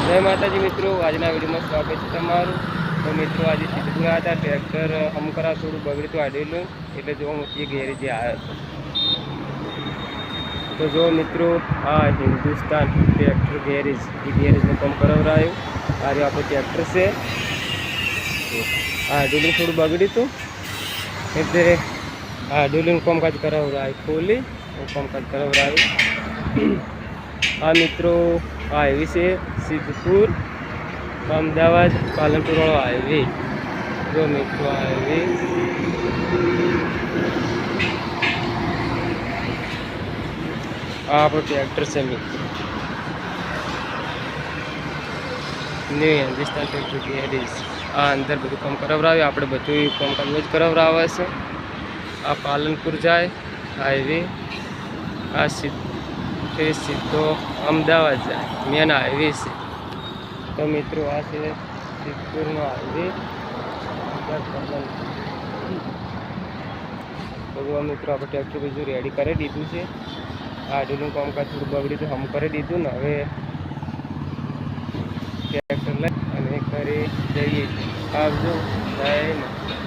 जय माताजी मित्रों, आज वीडियो में स्वागत है तमारू। तो मित्रों आज सिद्धपुर आया था ट्रेक्टर हम करा थोड़ू बगड़ी तो आडेलू एट जो ये गैरेज आया था। तो जो मित्रों आ हिंदुस्तान ट्रेक्टर गैरेज में काम करावरायु आ रही आप ट्रेक्टर से आडेलू थोड़ू बगड़ी तो एट आडेलू कामकाज करावरायु खोली कामकाज करावरायु। आ मित्रों हाईवे से सिद्धपुर अमदावाद पालनपुर वाला हाईवे जो मित्रों हाईवे आप ट्रैक्टर से मित्रों न्यू हिंदुस्तान ट्रैक्टर गैरेज आ अंदर બધું કામ કરાવરાવે આપણે બધું કામકાજ જ કરાવરાવે છે। આ પાલનપુર જાય હાઈવે આ સીધો અમદાવાદ જાય મેન હાઈવે છે। तो मित्रों आ सिद्धपुर हाईवे तो मित्रों आप ट्रेक्टर बीजू रेडी कर दीधु से आडू कामकाज थोड़ा बगड़ी तो हम कर दीधु ने हवे ट्रेक्टर लई करी जईए आवजो जय माता।